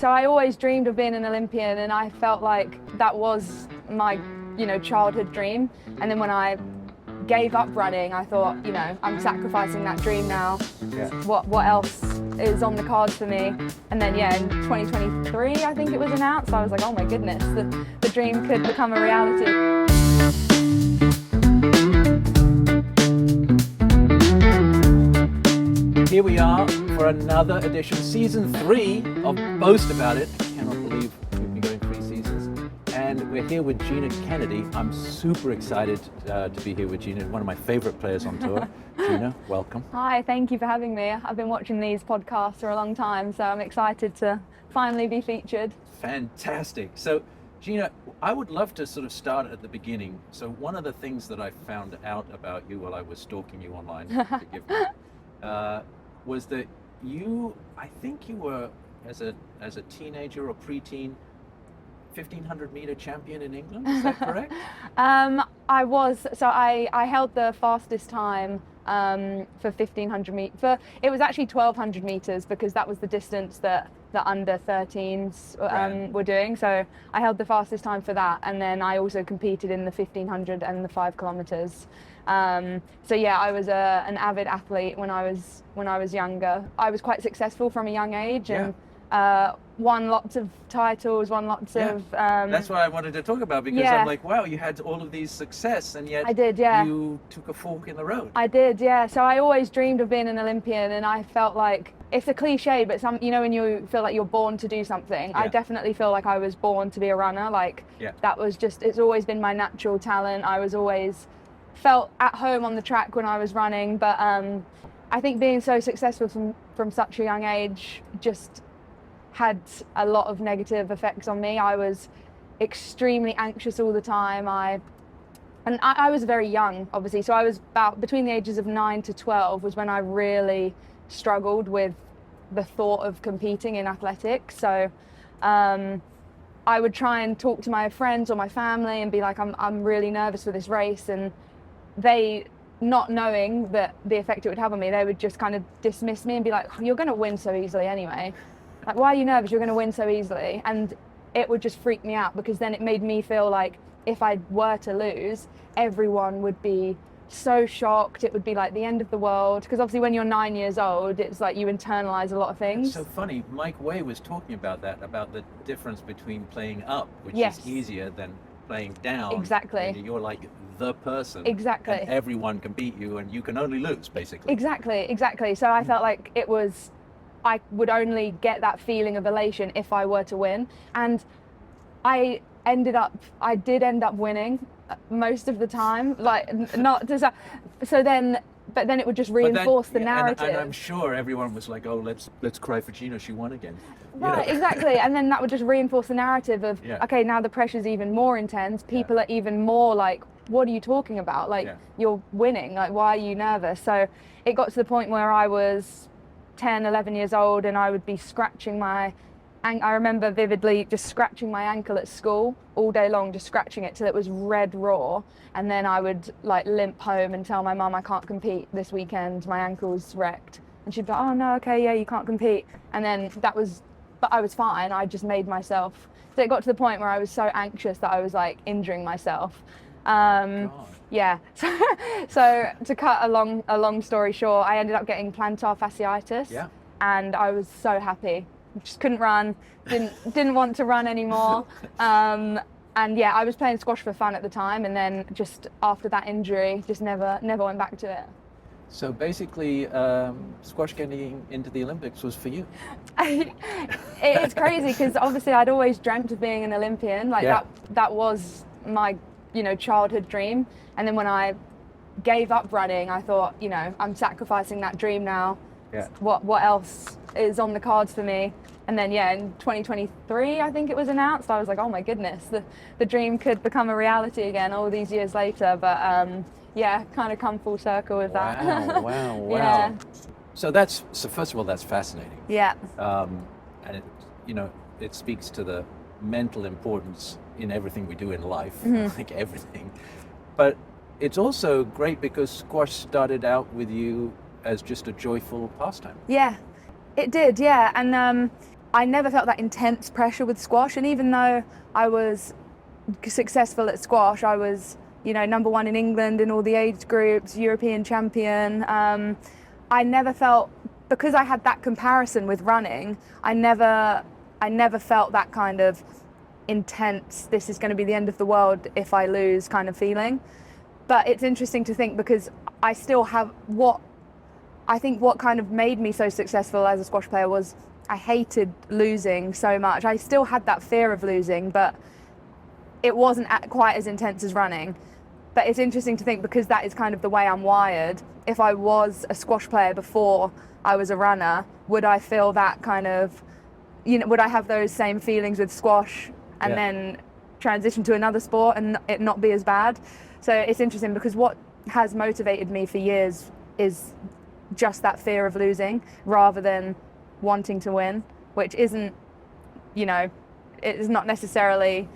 So I always dreamed of being an Olympian, and I felt like that was my, childhood dream. And then when I gave up running, I thought, I'm sacrificing that dream now. Yeah. What else is on the cards for me? And then, in 2023, I think it was announced. I was like, oh my goodness, the dream could become a reality. Here we are for another edition, season 3 of Boast about it. I cannot believe we've been going 3 seasons. And we're here with Gina Kennedy. I'm super excited to be here with Gina, one of my favorite players on tour. Gina, welcome. Hi, thank you for having me. I've been watching these podcasts for a long time, so I'm excited to finally be featured. Fantastic. So, Gina, I would love to sort of start at the beginning. So one of the things that I found out about you while I was stalking you online, forgive me, was that I think you were, as a teenager or preteen, 1500 meter champion in England, is that correct? I was, so I held the fastest time for 1500 meters. It was actually 1200 meters because that was the distance that the under 13s were doing. So I held the fastest time for that, and then I also competed in the 1500 and the 5 kilometers. So yeah, I was an avid athlete when I was younger. I was quite successful from a young age, and won lots of titles, of... That's what I wanted to talk about, because I'm like, wow, you had all of these success, and yet I did, you took a fork in the road. I did, yeah. So I always dreamed of being an Olympian, and I felt like, it's a cliche, but when you feel like you're born to do something, I definitely feel like I was born to be a runner. That was just, it's always been my natural talent. I was always felt at home on the track when I was running, but I think being so successful from such a young age just had a lot of negative effects on me. I was extremely anxious all the time. I was very young, obviously, so I was about between the ages of 9 to 12 was when I really struggled with the thought of competing in athletics. So I would try and talk to my friends or my family and be like, I'm really nervous for this race, and they, not knowing that the effect it would have on me, they would just kind of dismiss me and be like, you're going to win so easily anyway. Like, why are you nervous? You're going to win so easily. And it would just freak me out, because then it made me feel like if I were to lose, everyone would be so shocked. It would be like the end of the world, because obviously when you're 9 years old, it's like you internalize a lot of things. It's so funny. Mike Way was talking about that, about the difference between playing up, which is easier than playing down. Exactly. And you're like the person. Exactly. And everyone can beat you, and you can only lose, basically. Exactly. So I felt like I would only get that feeling of elation if I were to win. And I did end up winning most of the time, but then it would just reinforce the narrative. And I'm sure everyone was like, oh, let's cry for Gina, she won again. Right, exactly. And then that would just reinforce the narrative of, okay, now the pressure's even more intense. People are even more like, what are you talking about? Like, you're winning. Like, why are you nervous? So it got to the point where I was 10, 11 years old, and I would be scratching I remember vividly just scratching my ankle at school all day long, just scratching it till it was red raw. And then I would like limp home and tell my mum, I can't compete this weekend, my ankle's wrecked. And she'd be like, oh no, okay, yeah, you can't compete. And then but I was fine. I just made myself. So it got to the point where I was so anxious that I was like injuring myself. Yeah. So to cut a long story short, I ended up getting plantar fasciitis. Yeah. And I was so happy. Just couldn't run, didn't want to run anymore. And yeah, I was playing squash for fun at the time, and then just after that injury, just never went back to it. So basically, squash getting into the Olympics was for you. It's crazy, because obviously I'd always dreamt of being an Olympian. That was my childhood dream. And then when I gave up running, I thought, I'm sacrificing that dream now. Yeah. What else is on the cards for me? And then in 2023, I think it was announced. I was like, oh my goodness, the dream could become a reality again all these years later. But kind of come full circle with that. Wow. Yeah. So first of all, that's fascinating. Yeah. And it speaks to the mental importance in everything we do in life, like everything. But it's also great because squash started out with you as just a joyful pastime. Yeah, it did, yeah. And I never felt that intense pressure with squash. And even though I was successful at squash, I was, you know, number one in England in all the age groups, European champion. I never felt, because I had that comparison with running, I never felt that kind of intense, this is going to be the end of the world if I lose kind of feeling. But it's interesting to think, because I still have what kind of made me so successful as a squash player was I hated losing so much. I still had that fear of losing, but it wasn't quite as intense as running. But it's interesting to think, because that is kind of the way I'm wired. If I was a squash player before I was a runner, would I feel that kind of, you know, would I have those same feelings with squash and then transition to another sport and it not be as bad? So it's interesting, because what has motivated me for years is just that fear of losing rather than wanting to win, which isn't, you know, it's not necessarily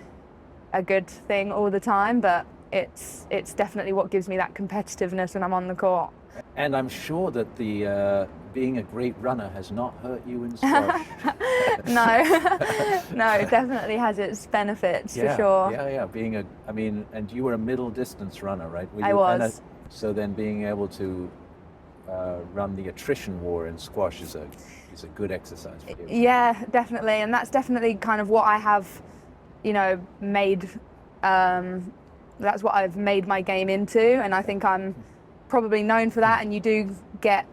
a good thing all the time, but it's definitely what gives me that competitiveness when I'm on the court. And I'm sure that the being a great runner has not hurt you in squash. No, no, it definitely has its benefits for sure. Yeah. And you were a middle distance runner, right? I was. So then being able to run the attrition war in squash is a good exercise for you. Yeah, definitely, and that's definitely kind of what I have, you know, made. That's what I've made my game into, and I think I'm probably known for that. And you do get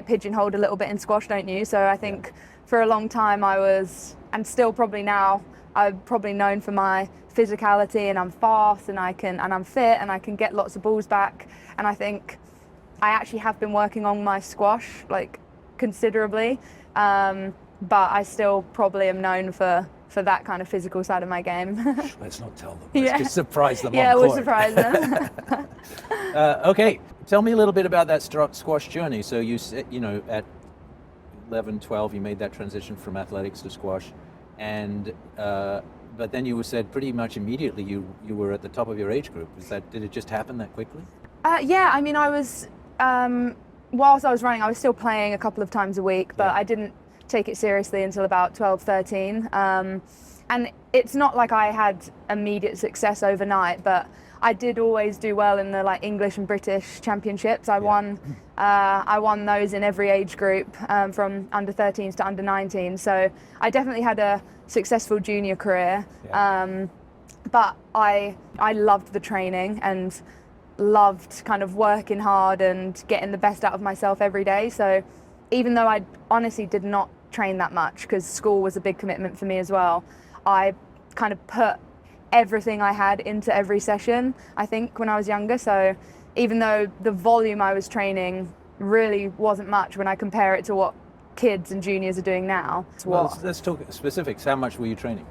pigeonholed a little bit in squash, don't you? So I think for a long time I was, and still probably now, I'm probably known for my physicality, and I'm fast, and I'm fit, and I can get lots of balls back. And I think I actually have been working on my squash like considerably, but I still probably am known for that kind of physical side of my game. Let's not tell them. Let's just surprise them. Yeah, on we'll court. surprise them. Okay, tell me a little bit about that squash journey. So you said, you know, at 11, 12, you made that transition from athletics to squash, and but then you said pretty much immediately you were at the top of your age group. Did it just happen that quickly? Yeah, I mean, I was whilst I was running, I was still playing a couple of times a week, but I didn't take it seriously until about 12, 13. And it's not like I had immediate success overnight, but I did always do well in the like English and British championships. I won those in every age group, from under 13s to under 19. So I definitely had a successful junior career. But I loved the training and loved kind of working hard and getting the best out of myself every day. So even though I honestly did not train that much, because school was a big commitment for me as well, I kind of put everything I had into every session, I think, when I was younger. So even though the volume I was training really wasn't much when I compare it to what kids and juniors are doing now. Well, let's talk specifics. How much were you training?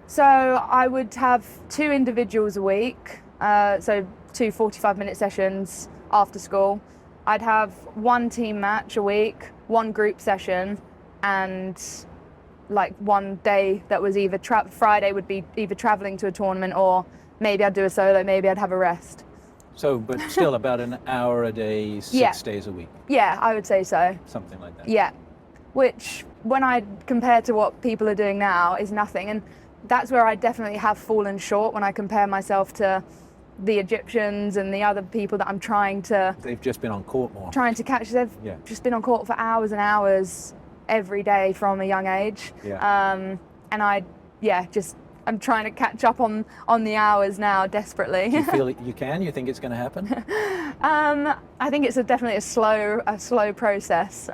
So I would have 2 individuals a week, so 2 45-minute sessions after school. I'd have 1 team match a week, 1 group session, and like 1 day that was either Friday would be either traveling to a tournament, or maybe I'd do a solo, maybe I'd have a rest. So, but still about an hour a day, 6 days a week. Yeah, I would say so. Something like that. Yeah, which when I compare to what people are doing now is nothing. And that's where I definitely have fallen short when I compare myself to the Egyptians and the other people that I'm trying to... They've just been on court more. Trying to catch. They've just been on court for hours and hours every day from a young age. And I'm trying to catch up on the hours now desperately. Do you feel you can? You think it's going to happen? I think it's definitely a slow process.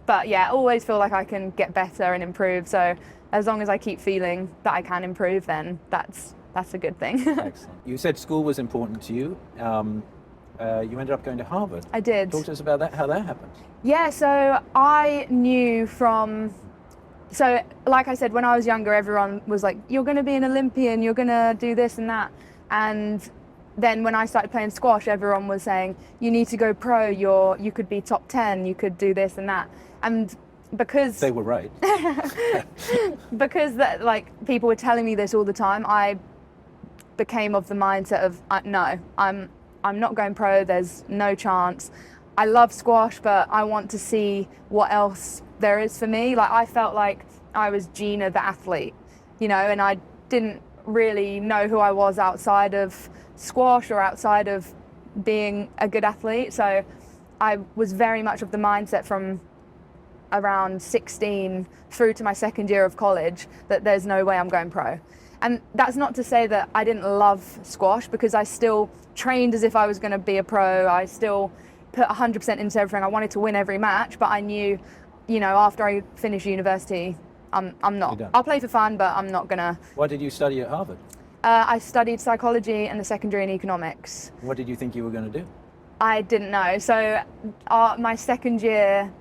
But yeah, I always feel like I can get better and improve. So as long as I keep feeling that I can improve, then that's a good thing. Excellent. You said school was important to you. You ended up going to Harvard. I did. Talk to us about that, how that happened. Yeah, so I knew so like I said, when I was younger, everyone was like, you're going to be an Olympian, you're going to do this and that. And then when I started playing squash, everyone was saying, you need to go pro, you could be top 10, you could do this and that. And because they were right. Because that, like, people were telling me this all the time, I became of the mindset of no, I'm not going pro, there's no chance. I love squash, but I want to see what else there is for me. Like, I felt like I was Gina the athlete, you know, and I didn't really know who I was outside of squash or outside of being a good athlete. So I was very much of the mindset from around 16 through to my second year of college that there's no way I'm going pro. And that's not to say that I didn't love squash, because I still trained as if I was going to be a pro. I still put 100% into everything. I wanted to win every match, but I knew, you know, after I finish university, I'm not. I'll play for fun, but I'm not gonna. What did you study at Harvard? I studied psychology and a secondary in economics. What did you think you were going to do? I didn't know. So my second year,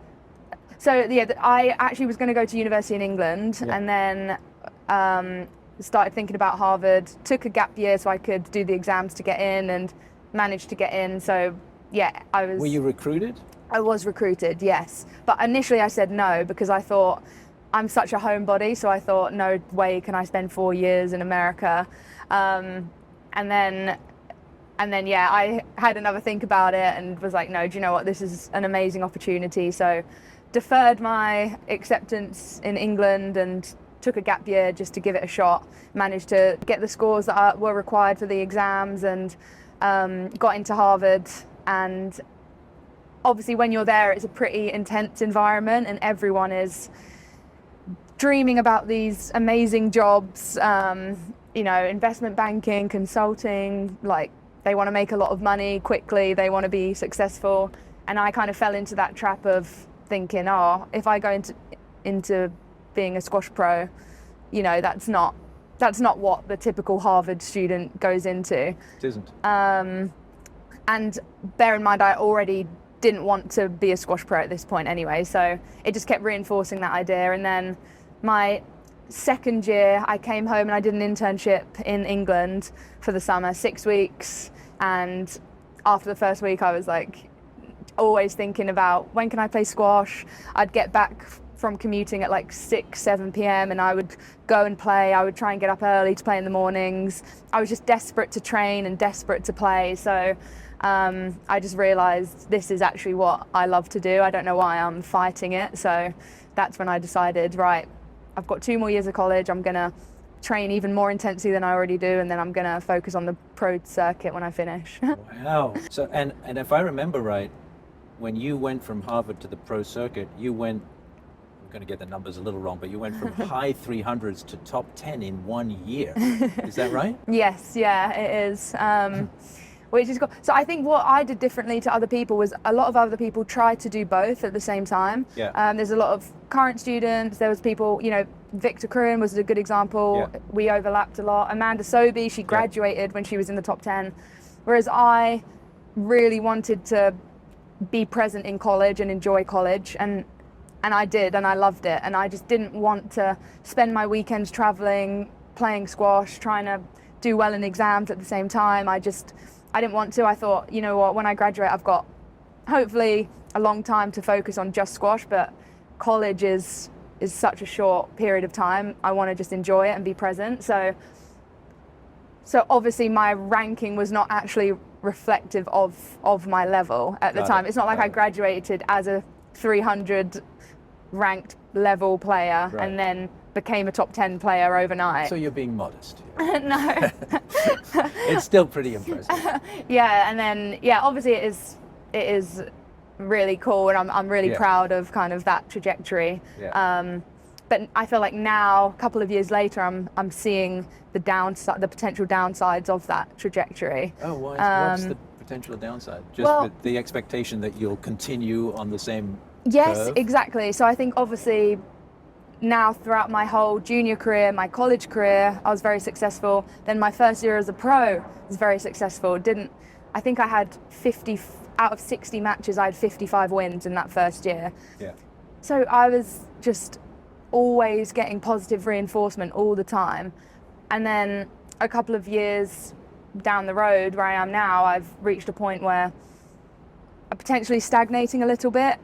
I actually was going to go to university in England, and then started thinking about Harvard, took a gap year so I could do the exams to get in, and managed to get in. So yeah, I was. Were you recruited? I was recruited, yes. But initially I said no, because I thought, I'm such a homebody, so I thought, no way can I spend 4 years in America. And then yeah, I had another think about it and was like, no, do you know what, this is an amazing opportunity. So deferred my acceptance in England and took a gap year just to give it a shot. Managed to get the scores that were required for the exams, and got into Harvard. And obviously when you're there, it's a pretty intense environment, and everyone is dreaming about these amazing jobs, you know, investment banking, consulting, like they want to make a lot of money quickly, they want to be successful. And I kind of fell into that trap of thinking, oh, if I go into being a squash pro, you know, that's not what the typical Harvard student goes into. It isn't. And bear in mind, I already didn't want to be a squash pro at this point anyway, so it just kept reinforcing that idea. And then my second year, I came home and I did an internship in England for the summer, 6 weeks. And after the first week, I was like always thinking about, when can I play squash? I'd get back from commuting at like 6, 7 p.m. and I would go and play. I would try and get up early to play in the mornings. I was just desperate to train and desperate to play. So I just realized this is actually what I love to do. I don't know why I'm fighting it. So that's when I decided, right, I've got 2 more years of college. I'm gonna train even more intensely than I already do, and then I'm gonna focus on the pro circuit when I finish. Wow. So and if I remember right, when you went from Harvard to the pro circuit, you went, I'm going to get the numbers a little wrong, but you went from high 300s to top 10 in 1 year. Is that right? Yes, yeah, it is. Which is cool. So I think what I did differently to other people was a lot of other people tried to do both at the same time. Yeah. There's a lot of current students. There was people, you know, Victor Kruin was a good example. Yeah. We overlapped a lot. Amanda Sobey, she graduated when she was in the top 10. Whereas I really wanted to be present in college and enjoy college, and I did, and I loved it. And I just didn't want to spend my weekends traveling, playing squash, trying to do well in exams at the same time. I didn't want to. I thought, you know what, when I graduate, I've got hopefully a long time to focus on just squash, but college is such a short period of time. I want to just enjoy it and be present. So obviously my ranking was not actually reflective of my level at the time. It's not like I graduated as a 300 ranked level player and then became a top 10 player overnight. So you're being modest. No. It's still pretty impressive. Yeah, and then obviously it is really cool, and I'm really proud of kind of that trajectory. But I feel like now, a couple of years later, I'm seeing the potential downsides of that trajectory. Oh, what's the potential downside? Just the expectation that you'll continue on the same curve? Exactly. So I think obviously now throughout my whole junior career, my college career, I was very successful. Then my first year as a pro was very successful. I think I had 50 out of 60 matches, I had 55 wins in that first year. Yeah. So I was just always getting positive reinforcement all the time. And then a couple of years down the road where I am now, I've reached a point where I'm potentially stagnating a little bit.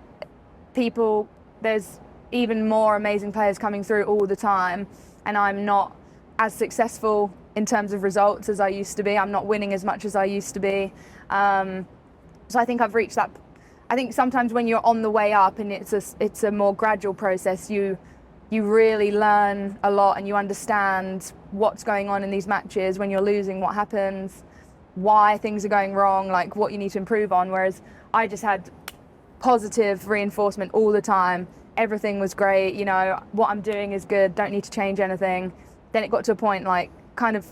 There's even more amazing players coming through all the time, and I'm not as successful in terms of results as I used to be. I'm not winning as much as I used to be. So I think I've reached that I think sometimes when you're on the way up and it's a more gradual process, you really learn a lot and you understand what's going on in these matches. When you're losing, what happens, why things are going wrong, like what you need to improve on. Whereas I just had positive reinforcement all the time. Everything was great, you know, what I'm doing is good, don't need to change anything. Then it got to a point, like, kind of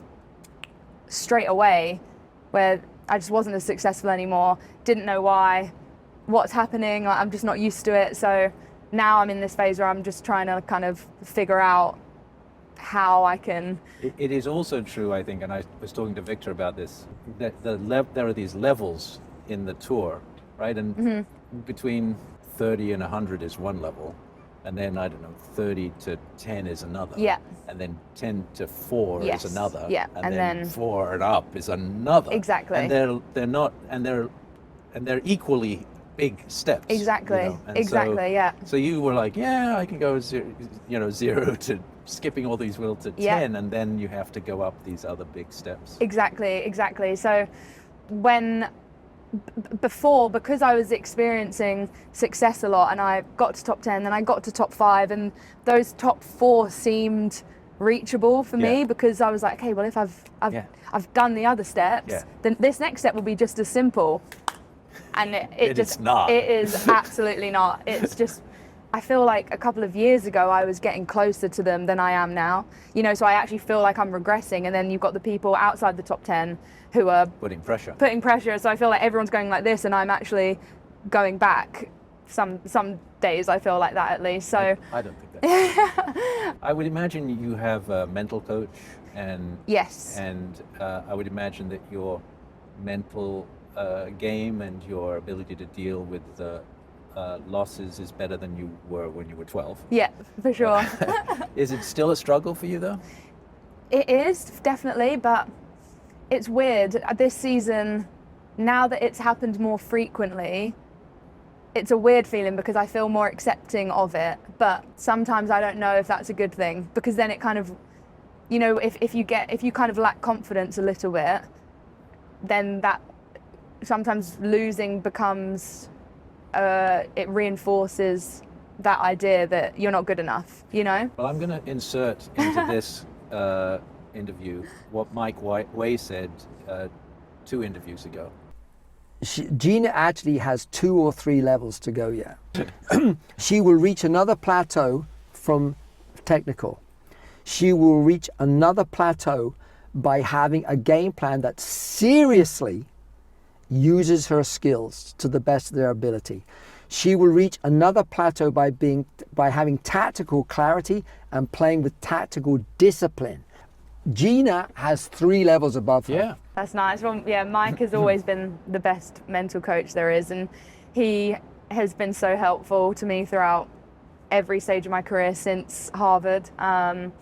straight away where I just wasn't as successful anymore, didn't know why, what's happening, like, I'm just not used to it. So now I'm in this phase where I'm just trying to kind of figure out how I can... It is also true, I think, and I was talking to Victor about this, that there are these levels in the tour, right? And between 30 and 100 is one level, and then, I don't know, 30 to 10 is another. Yeah. And then 10 to 4 is another. Yeah. And then 4 and up is another. Exactly. And they're equally big steps. Exactly. You know? Exactly. So, yeah. So you were like, yeah, I can go 0 to skipping all these wheels to 10, and then you have to go up these other big steps. Exactly. So because I was experiencing success a lot and I got to top 10, then I got to top 5, and those top 4 seemed reachable for me, because I was like, okay, well, if I've done the other steps, then this next step will be just as simple. And it just, is not. It is absolutely not. It's just, I feel like a couple of years ago I was getting closer to them than I am now. You know, so I actually feel like I'm regressing, and then you've got the people outside the top 10 who are putting pressure. So I feel like everyone's going like this and I'm actually going back. Some days I feel like that, at least. So I don't think that. I would imagine you have a mental coach, and yes, and I would imagine that your mental game and your ability to deal with losses is better than you were when you were 12. Yeah, for sure. Is it still a struggle for you though? It is, definitely, but it's weird. This season, now that it's happened more frequently, it's a weird feeling because I feel more accepting of it. But sometimes I don't know if that's a good thing, because then it kind of, you know, if you kind of lack confidence a little bit, then that sometimes losing becomes, it reinforces that idea that you're not good enough, you know? Well, I'm going to insert into this interview what Mike Way said 2 interviews ago. Gina actually has 2 or 3 levels to go yet. She will reach another plateau from technical. She will reach another plateau by having a game plan that seriously uses her skills to the best of their ability. She will reach another plateau by having tactical clarity and playing with tactical discipline. Gina has 3 levels above her. Yeah. That's nice. Well, yeah, Mike has always been the best mental coach there is, and he has been so helpful to me throughout every stage of my career since Harvard. And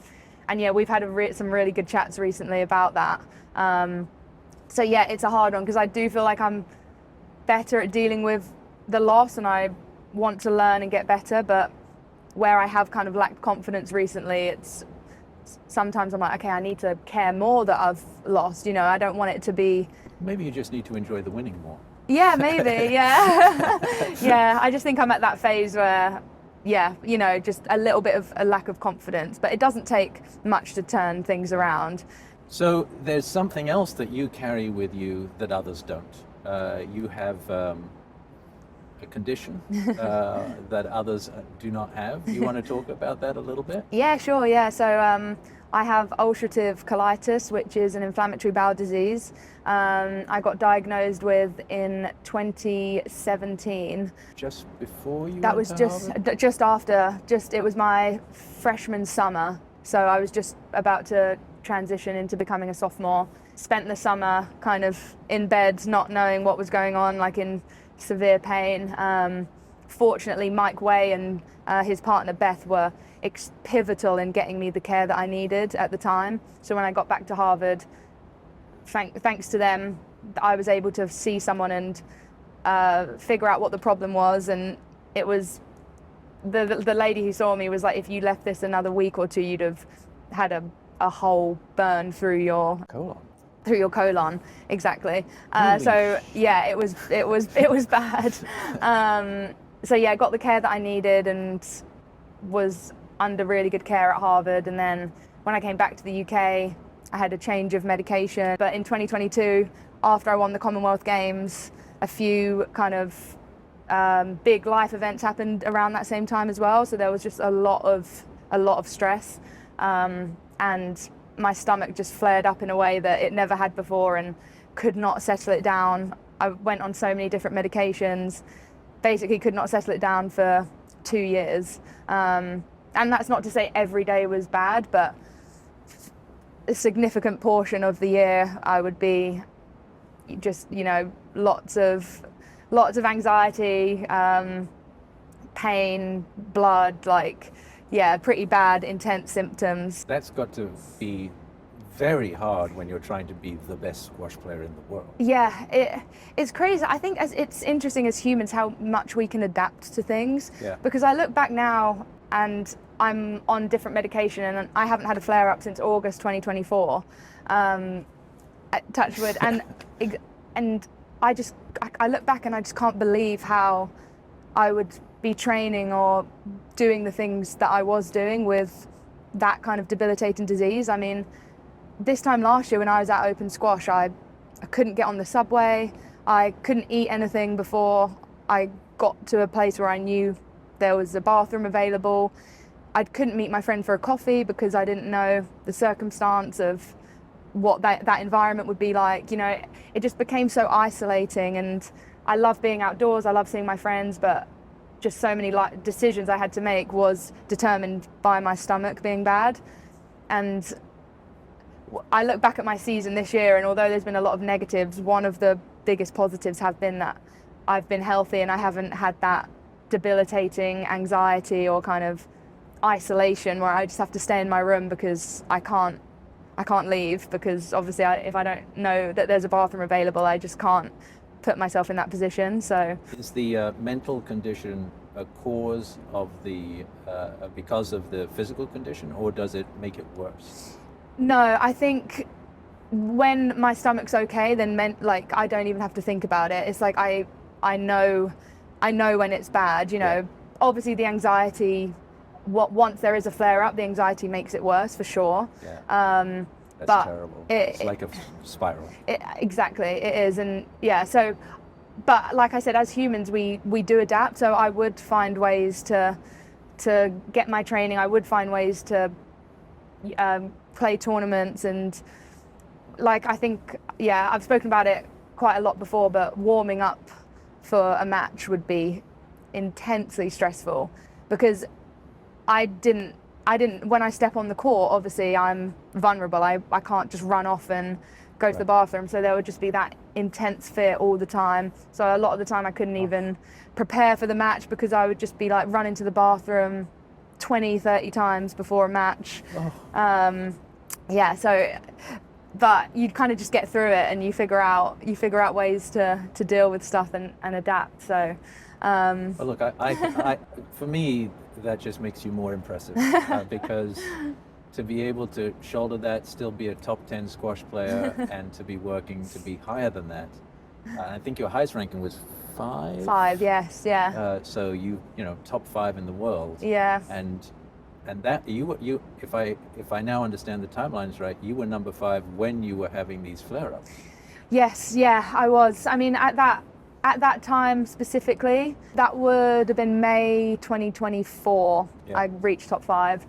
yeah, we've had some really good chats recently about that. So yeah, it's a hard one because I do feel like I'm better at dealing with the loss and I want to learn and get better, but where I have kind of lacked confidence recently, it's sometimes I'm like, okay, I need to care more that I've lost, you know, I don't want it to be... Maybe you just need to enjoy the winning more. Yeah, maybe, yeah. Yeah, I just think I'm at that phase where, yeah, you know, just a little bit of a lack of confidence, but it doesn't take much to turn things around. So there's something else that you carry with you that others don't. You have a condition that others do not have. You want to talk about that a little bit? Yeah, sure, yeah. So I have ulcerative colitis, which is an inflammatory bowel disease. I got diagnosed with in 2017. Just before you That went was to just after, it was my freshman summer. So I was just about to transition into becoming a sophomore. Spent the summer kind of in bed, not knowing what was going on, like in severe pain. Fortunately, Mike Way and his partner Beth were pivotal in getting me the care that I needed at the time. So when I got back to Harvard, thanks to them, I was able to see someone and figure out what the problem was. And it was the lady who saw me was like, if you left this another week or two, you'd have had a hole burn through your colon. through your colon, exactly. So yeah, it was bad. So yeah, I got the care that I needed and was under really good care at Harvard. And then when I came back to the UK, I had a change of medication. But in 2022, after I won the Commonwealth Games, a few kind of big life events happened around that same time as well. So there was just a lot of stress, and my stomach just flared up in a way that it never had before and could not settle it down. I went on so many different medications, basically could not settle it down for 2 years. And that's not to say every day was bad, but a significant portion of the year I would be just, lots of anxiety, pain, blood, pretty bad, intense symptoms. That's got to be very hard when you're trying to be the best squash player in the world. Yeah, it's crazy. I think it's interesting as humans how much we can adapt to things. Yeah. Because I look back now and I'm on different medication and I haven't had a flare-up since August 2024. Touch wood. And I look back and I just can't believe how I would be training or doing the things that I was doing with that kind of debilitating disease. I mean, this time last year when I was at Open Squash, I couldn't get on the subway. I couldn't eat anything before I got to a place where I knew there was a bathroom available. I couldn't meet my friend for a coffee because I didn't know the circumstance of what that environment would be like. It just became so isolating, and I love being outdoors, I love seeing my friends, but just so many decisions I had to make was determined by my stomach being bad. And I look back at my season this year, and although there's been a lot of negatives, one of the biggest positives have been that I've been healthy and I haven't had that debilitating anxiety or kind of isolation where I just have to stay in my room because I can't leave, because obviously if I don't know that there's a bathroom available, I just can't put myself in that position. So is the mental condition a cause of because of the physical condition, or does it make it worse? No, I think when my stomach's okay, then I don't even have to think about it. It's like I know when it's bad. Yeah. Obviously the anxiety, once there is a flare up, the anxiety makes it worse for sure. Yeah. That's terrible. It's like a spiral. Exactly, it is. And yeah, so, but like I said, as humans, we do adapt. So I would find ways to get my training. I would find ways to play tournaments. And I think, I've spoken about it quite a lot before, but warming up for a match would be intensely stressful, because I didn't, when I step on the court, obviously I'm vulnerable. I can't just run off and go to the bathroom. So there would just be that intense fear all the time. So a lot of the time I couldn't even prepare for the match, because I would just be running to the bathroom 20, 30 times before a match. But you'd kind of just get through it, and you figure out ways to deal with stuff and adapt. So well, look, I for me, that just makes you more impressive, because to be able to shoulder that, still be a top 10 squash player, and to be working to be higher than that. I think your highest ranking was 5? 5, yes, yeah. So top 5 in the world. Yeah. And that you if I now understand the timelines right, you were number 5 when you were having these flare-ups. Yes, yeah, I was. I mean, at that time specifically, that would have been May 2024. Yeah. I reached top 5.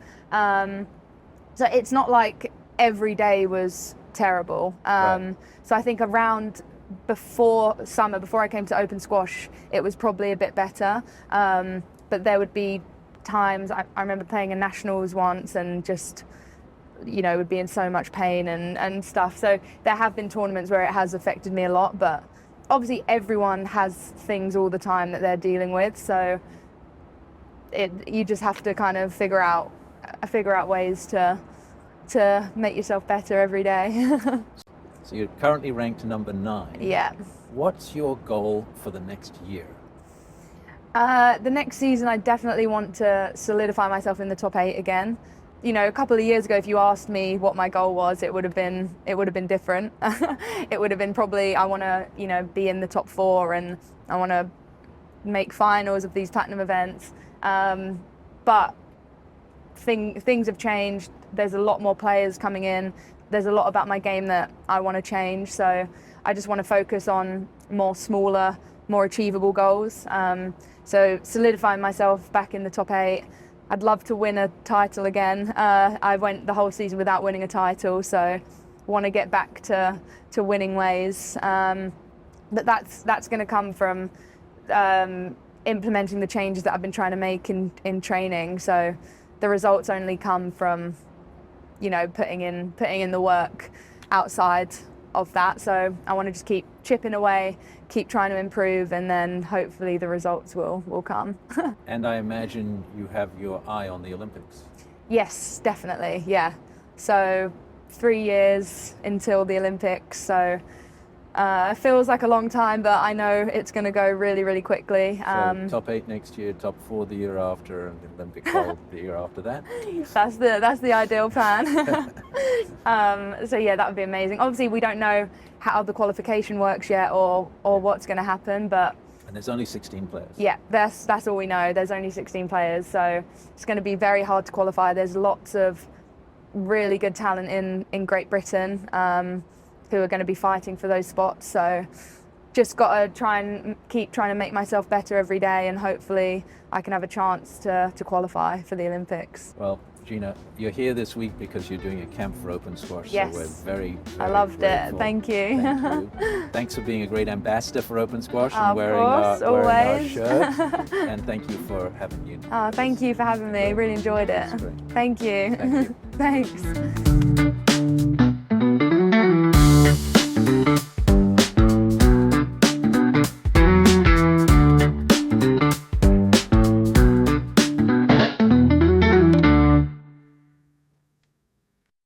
So it's not like every day was terrible. Right. So I think around before summer, before I came to Open Squash, it was probably a bit better. But there would be times, I remember playing in nationals once and just, would be in so much pain and stuff. So there have been tournaments where it has affected me a lot, but obviously everyone has things all the time that they're dealing with. So you just have to kind of figure out ways to make yourself better every day. So you're currently ranked number 9. Yeah. What's your goal for the next year? The next season, I definitely want to solidify myself in the top 8 again. a couple of years ago, if you asked me what my goal was, it would have been different. It would have been probably, I want to, be in the top 4, and I want to make finals of these platinum events. But things have changed. There's a lot more players coming in. There's a lot about my game that I want to change. So I just want to focus on more smaller, more achievable goals. So solidifying myself back in the top 8. I'd love to win a title again. I went the whole season without winning a title, so want to get back to winning ways. But that's going to come from implementing the changes that I've been trying to make in training. So the results only come from, putting in the work outside of that. So I want to just keep chipping away, keep trying to improve, and then hopefully the results will come. And I imagine you have your eye on the Olympics. Yes, definitely, yeah. So 3 years until the Olympics, so it feels like a long time, but I know it's going to go really, really quickly. So top 8 next year, top 4 the year after, and the Olympic gold the year after that. That's the ideal plan. So yeah, that would be amazing. Obviously, we don't know how the qualification works yet, or what's going to happen, but. And there's only 16 players. Yeah, that's all we know. There's only 16 players, so it's going to be very hard to qualify. There's lots of really good talent in Great Britain. Who are going to be fighting for those spots. So just got to try and keep trying to make myself better every day, and hopefully I can have a chance to qualify for the Olympics. Well, Gina, you're here this week because you're doing a camp for open squash. Yes. So we're very, I loved grateful. it. Thank you. Thank you. Thanks for being a great ambassador for open squash and Of wearing course, our shirt. And thank you for having you. Thank you for having me. Really enjoyed it. That's great. Thank you. Thank you. Thanks.